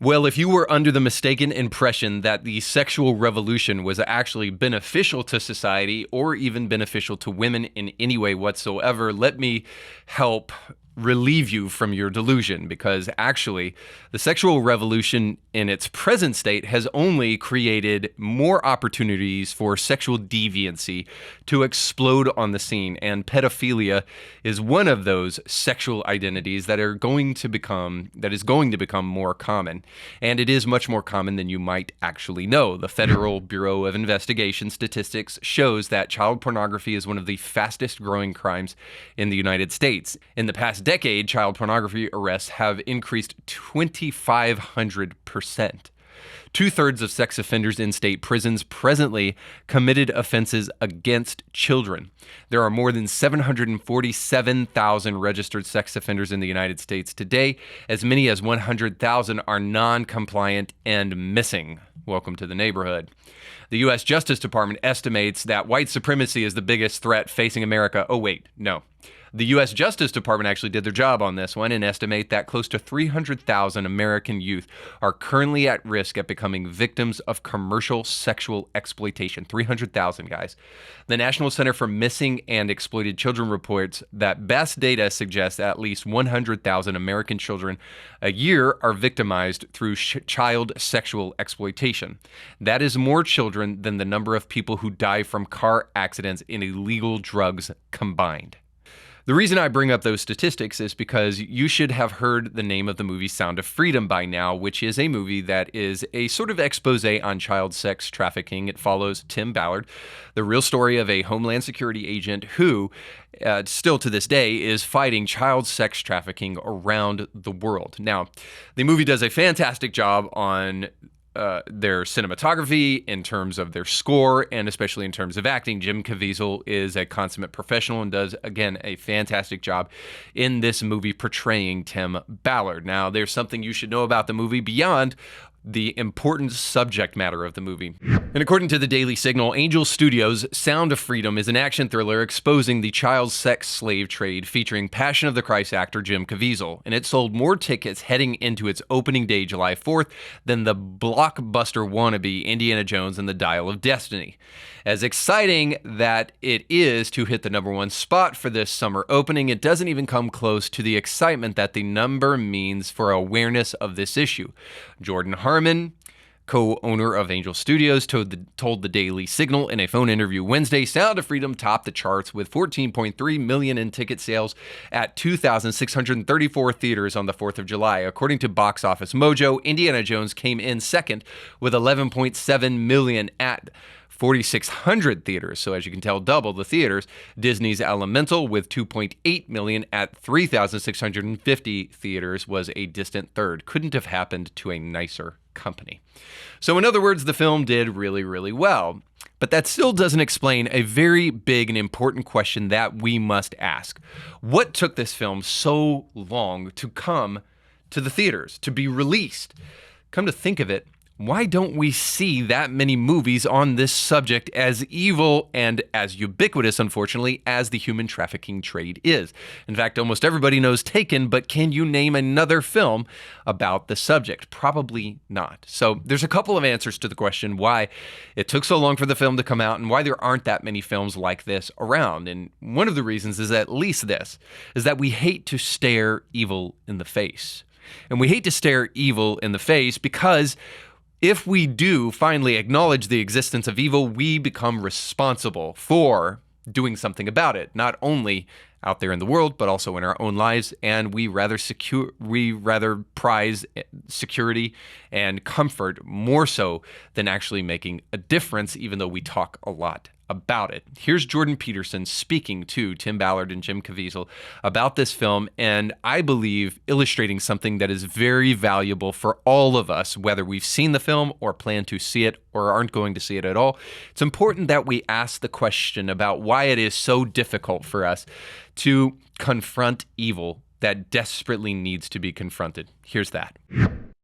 Well, if you were under the mistaken impression that the sexual revolution was actually beneficial to society or even beneficial to women in any way whatsoever, let me help relieve you from your delusion, because actually the sexual revolution in its present state has only created more opportunities for sexual deviancy to explode on the scene, and pedophilia is one of those sexual identities that is going to become more common, and it is much more common than you might actually know. The Federal Bureau of Investigation statistics shows that child pornography is one of the fastest growing crimes in the United States. In the past decade, child pornography arrests have increased 2,500%. Two-thirds of sex offenders in state prisons presently committed offenses against children. There are more than 747,000 registered sex offenders in the United States today. As many as 100,000 are non-compliant and missing. Welcome to the neighborhood. The U.S. Justice Department estimates that white supremacy is the biggest threat facing America. Oh, wait, no. The U.S. Justice Department actually did their job on this one and estimate that close to 300,000 American youth are currently at risk at becoming victims of commercial sexual exploitation. 300,000, guys. The National Center for Missing and Exploited Children reports that best data suggests at least 100,000 American children a year are victimized through child sexual exploitation. That is more children than the number of people who die from car accidents and illegal drugs combined. The reason I bring up those statistics is because you should have heard the name of the movie Sound of Freedom by now, which is a movie that is a sort of expose on child sex trafficking. It follows Tim Ballard, the real story of a Homeland Security agent who, still to this day, is fighting child sex trafficking around the world. Now, the movie does a fantastic job on their cinematography, in terms of their score, and especially in terms of acting. Jim Caviezel is a consummate professional and does, again, a fantastic job in this movie portraying Tim Ballard. Now, there's something you should know about the movie beyond the important subject matter of the movie. And according to the Daily Signal, Angel Studios' Sound of Freedom is an action thriller exposing the child sex slave trade featuring Passion of the Christ actor Jim Caviezel. And it sold more tickets heading into its opening day July 4th than the blockbuster wannabe Indiana Jones and the Dial of Destiny. As exciting that it is to hit the #1 spot for this summer opening, it doesn't even come close to the excitement that the number means for awareness of this issue. Jordan Harmon, co-owner of Angel Studios, told the Daily Signal in a phone interview Wednesday, Sound of Freedom topped the charts with 14.3 million in ticket sales at 2,634 theaters on the 4th of July. According to Box Office Mojo, Indiana Jones came in second with 11.7 million at 4,600 theaters, so as you can tell, double the theaters. Disney's Elemental, with 2.8 million at 3,650 theaters, was a distant third. Couldn't have happened to a nicer company. So in other words, the film did really, really well. But that still doesn't explain a very big and important question that we must ask. What took this film so long to come to the theaters, to be released? Come to think of it, why don't we see that many movies on this subject, as evil and as ubiquitous, unfortunately, as the human trafficking trade is? In fact, almost everybody knows Taken, but can you name another film about the subject? Probably not. So there's a couple of answers to the question why it took so long for the film to come out and why there aren't that many films like this around. And one of the reasons is at least this, is that we hate to stare evil in the face. And we hate to stare evil in the face because if we do finally acknowledge the existence of evil, we become responsible for doing something about it, not only out there in the world, but also in our own lives. And we rather prize security and comfort more so than actually making a difference, even though we talk a lot about it. Here's Jordan Peterson speaking to Tim Ballard and Jim Caviezel about this film, and I believe illustrating something that is very valuable for all of us, whether we've seen the film or plan to see it or aren't going to see it at all. It's important that we ask the question about why it is so difficult for us to confront evil that desperately needs to be confronted. Here's that.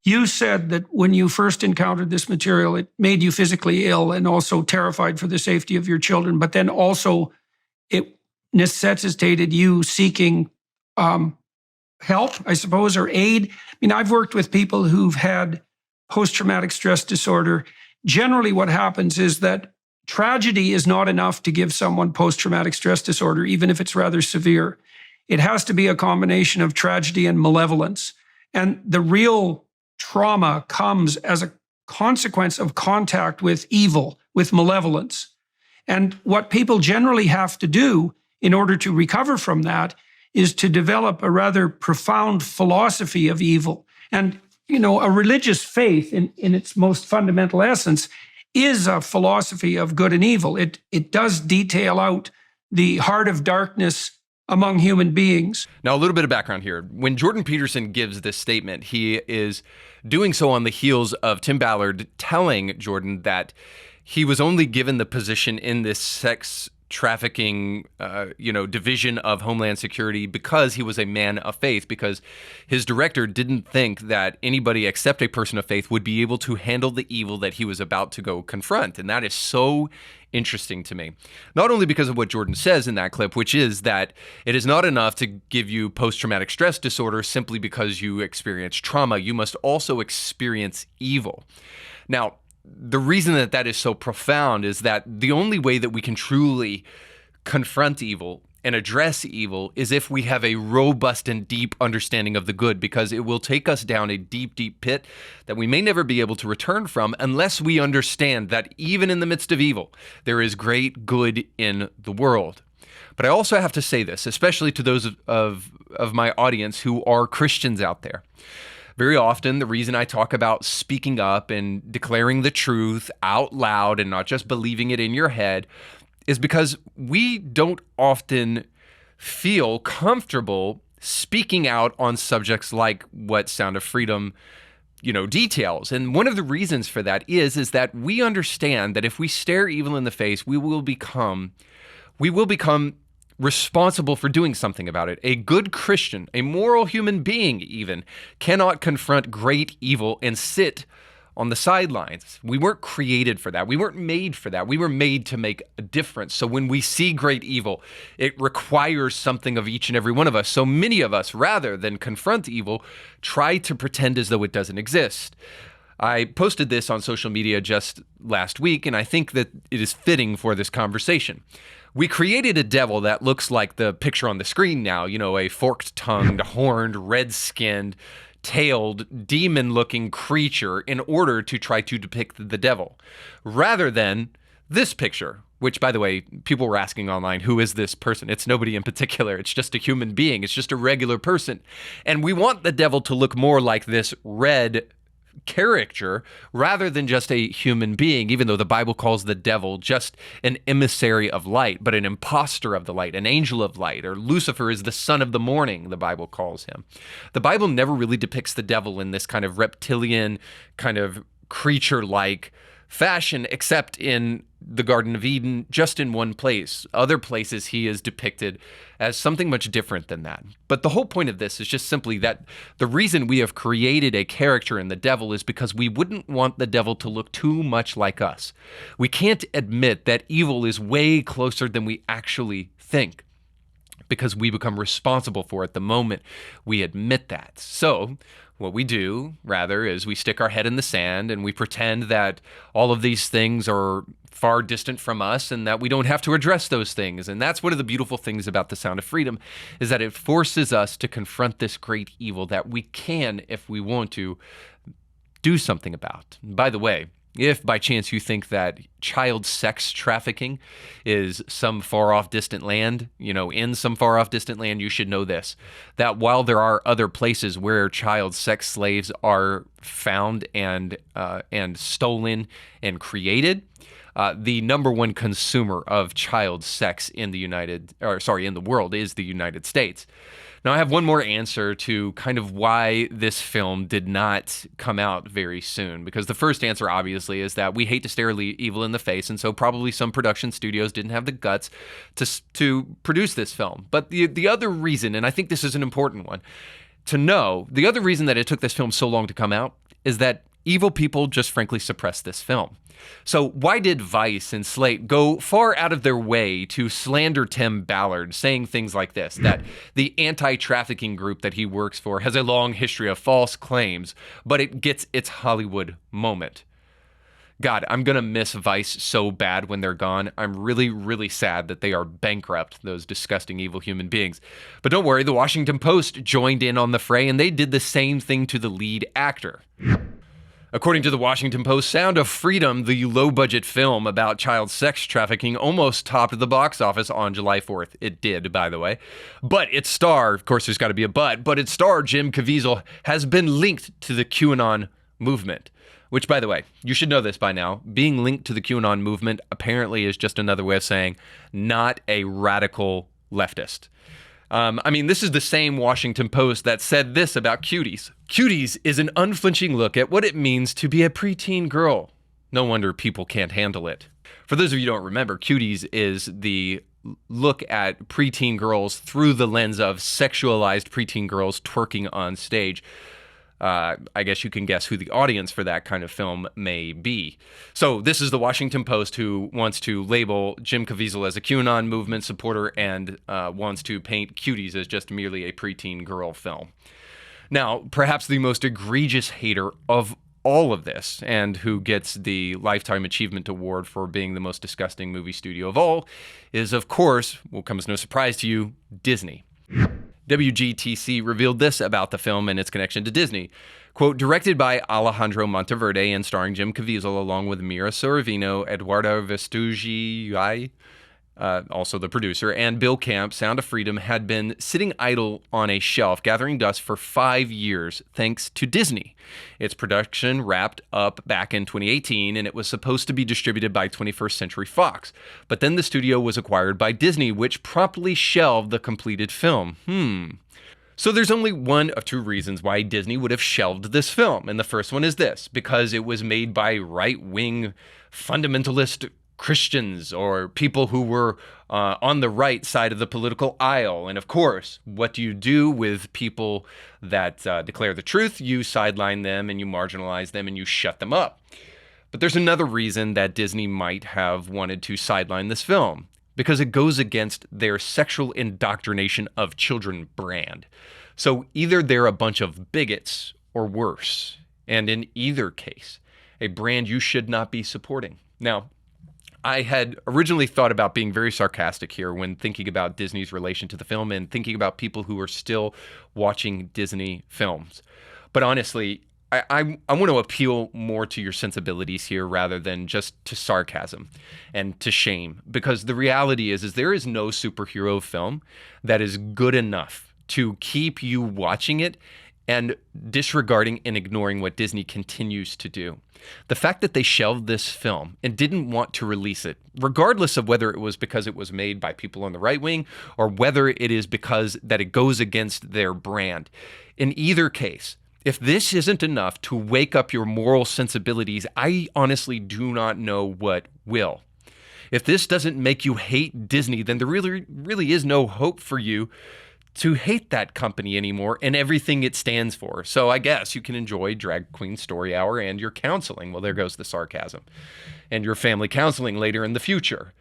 You said that when you first encountered this material, it made you physically ill and also terrified for the safety of your children, but then also it necessitated you seeking help, I suppose, or aid. I mean, I've worked with people who've had post-traumatic stress disorder, generally what happens is that tragedy is not enough to give someone post-traumatic stress disorder, even if it's rather severe. It has to be a combination of tragedy and malevolence. And the real trauma comes as a consequence of contact with evil, with malevolence. And what people generally have to do in order to recover from that is to develop a rather profound philosophy of evil. And, a religious faith in its most fundamental essence is a philosophy of good and evil. It does detail out the heart of darkness among human beings. Now, a little bit of background here. When Jordan Peterson gives this statement, he is doing so on the heels of Tim Ballard telling Jordan that he was only given the position in this sex trafficking, division of Homeland Security because he was a man of faith, because his director didn't think that anybody except a person of faith would be able to handle the evil that he was about to go confront. And that is so interesting to me. Not only because of what Jordan says in that clip, which is that it is not enough to give you post-traumatic stress disorder simply because you experience trauma. You must also experience evil. Now, the reason that that is so profound is that the only way that we can truly confront evil and address evil is if we have a robust and deep understanding of the good, because it will take us down a deep, deep pit that we may never be able to return from unless we understand that even in the midst of evil, there is great good in the world. But I also have to say this, especially to those of my audience who are Christians out there. Very often, the reason I talk about speaking up and declaring the truth out loud and not just believing it in your head is because we don't often feel comfortable speaking out on subjects like what Sound of Freedom, details. And one of the reasons for that is that we understand that if we stare evil in the face, we will become responsible for doing something about it. A good Christian, a moral human being even, cannot confront great evil and sit on the sidelines. We weren't created for that. We weren't made for that. We were made to make a difference. So when we see great evil, it requires something of each and every one of us. So many of us, rather than confront evil, try to pretend as though it doesn't exist. I posted this on social media just last week, and I think that it is fitting for this conversation. We created a devil that looks like the picture on the screen now, a forked-tongued, horned, red-skinned, tailed, demon-looking creature in order to try to depict the devil, rather than this picture, which, by the way, people were asking online, who is this person? It's nobody in particular. It's just a human being. It's just a regular person. And we want the devil to look more like this red character rather than just a human being, even though the Bible calls the devil just an emissary of light, but an imposter of the light, an angel of light, or Lucifer is the son of the morning, the Bible calls him. The Bible never really depicts the devil in this kind of reptilian, kind of creature-like fashion, except in the Garden of Eden, just in one place. Other places he is depicted as something much different than that. But the whole point of this is just simply that the reason we have created a character in the devil is because we wouldn't want the devil to look too much like us. We can't admit that evil is way closer than we actually think, because we become responsible for it the moment we admit that. So what we do, rather, is we stick our head in the sand and we pretend that all of these things are far distant from us and that we don't have to address those things. And that's one of the beautiful things about the Sound of Freedom, is that it forces us to confront this great evil that we can, if we want to, do something about. By the way, if by chance you think that child sex trafficking is some far-off distant land, in some far-off distant land, you should know this, that while there are other places where child sex slaves are found and stolen and created, the number one consumer of child sex in the world is the United States. Now, I have one more answer to kind of why this film did not come out very soon, because the first answer, obviously, is that we hate to stare evil in the face, and so probably some production studios didn't have the guts to produce this film. But the other reason, and I think this is an important one to know, the other reason that it took this film so long to come out is that evil people just frankly suppressed this film. So why did Vice and Slate go far out of their way to slander Tim Ballard, saying things like this, that the anti-trafficking group that he works for has a long history of false claims, but it gets its Hollywood moment? God, I'm going to miss Vice so bad when they're gone. I'm really, really sad that they are bankrupt, those disgusting evil human beings. But don't worry, the Washington Post joined in on the fray, and they did the same thing to the lead actor. According to the Washington Post, Sound of Freedom, the low-budget film about child sex trafficking, almost topped the box office on July 4th. It did, by the way. But its star, of course there's got to be a but its star, Jim Caviezel, has been linked to the QAnon movement. Which, by the way, you should know this by now. Being linked to the QAnon movement apparently is just another way of saying not a radical leftist. This is the same Washington Post that said this about Cuties. Cuties is an unflinching look at what it means to be a preteen girl. No wonder people can't handle it. For those of you who don't remember, Cuties is the look at preteen girls through the lens of sexualized preteen girls twerking on stage. I guess you can guess who the audience for that kind of film may be. So this is the Washington Post who wants to label Jim Caviezel as a QAnon movement supporter and wants to paint Cuties as just merely a preteen girl film. Now, perhaps the most egregious hater of all of this, and who gets the Lifetime Achievement Award for being the most disgusting movie studio of all, is, of course, will come as no surprise to you, Disney. WGTC revealed this about the film and its connection to Disney. Quote, directed by Alejandro Monteverde and starring Jim Caviezel along with Mira Sorvino, Eduardo Vespucci, also the producer, and Bill Camp, Sound of Freedom had been sitting idle on a shelf, gathering dust for 5 years, thanks to Disney. Its production wrapped up back in 2018, and it was supposed to be distributed by 21st Century Fox. But then the studio was acquired by Disney, which promptly shelved the completed film. So there's only one of two reasons why Disney would have shelved this film. And the first one is this, because it was made by right-wing fundamentalist Christians or people who were on the right side of the political aisle. And of course, what do you do with people that declare the truth? You sideline them and you marginalize them and you shut them up. But there's another reason that Disney might have wanted to sideline this film, because it goes against their sexual indoctrination of children brand. So either they're a bunch of bigots or worse. And in either case, a brand you should not be supporting. Now, I had originally thought about being very sarcastic here when thinking about Disney's relation to the film and thinking about people who are still watching Disney films. But honestly, I want to appeal more to your sensibilities here rather than just to sarcasm and to shame. Because the reality is there is no superhero film that is good enough to keep you watching it and disregarding and ignoring what Disney continues to do. The fact that they shelved this film and didn't want to release it, regardless of whether it was because it was made by people on the right wing or whether it is because that it goes against their brand. In either case, if this isn't enough to wake up your moral sensibilities, I honestly do not know what will. If this doesn't make you hate Disney, then there really is no hope for you to hate that company anymore and everything it stands for. So I guess you can enjoy Drag Queen Story Hour and your counseling. Well, there goes the sarcasm. And your family counseling later in the future.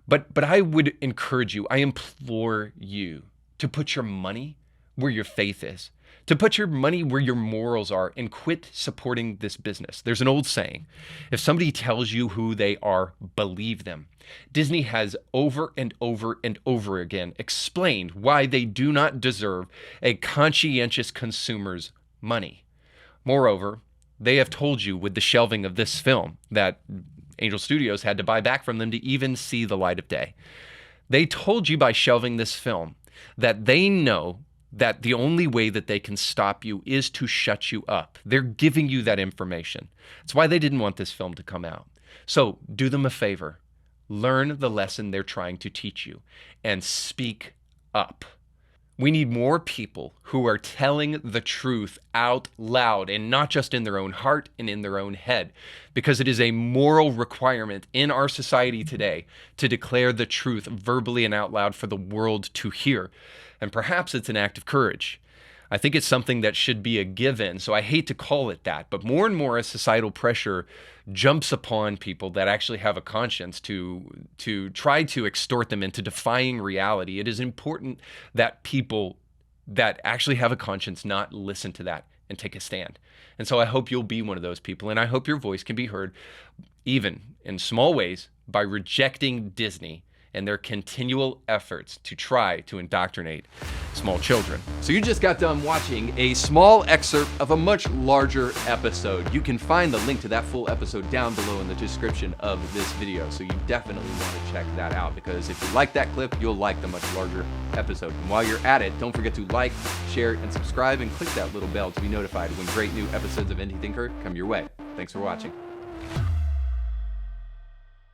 But I would encourage you, I implore you to put your money where your faith is, to put your money where your morals are, and quit supporting this business. There's an old saying, if somebody tells you who they are, believe them. Disney has over and over and over again explained why they do not deserve a conscientious consumer's money. Moreover, they have told you with the shelving of this film that Angel Studios had to buy back from them to even see the light of day. They told you by shelving this film that they know that the only way that they can stop you is to shut you up. They're giving you that information. That's why they didn't want this film to come out. So do them a favor. Learn the lesson they're trying to teach you and speak up. We need more people who are telling the truth out loud and not just in their own heart and in their own head, because it is a moral requirement in our society today to declare the truth verbally and out loud for the world to hear. And perhaps it's an act of courage. I think it's something that should be a given. So I hate to call it that, but more and more as societal pressure jumps upon people that actually have a conscience to try to extort them into defying reality, it is important that people that actually have a conscience not listen to that and take a stand. And so I hope you'll be one of those people, and I hope your voice can be heard, even in small ways, by rejecting Disney and their continual efforts to try to indoctrinate small children. So you just got done watching a small excerpt of a much larger episode. You can find the link to that full episode down below in the description of this video. So you definitely want to check that out, because if you like that clip, you'll like the much larger episode. And while you're at it, don't forget to like, share, and subscribe, and click that little bell to be notified when great new episodes of Indie Thinker come your way. Thanks for watching.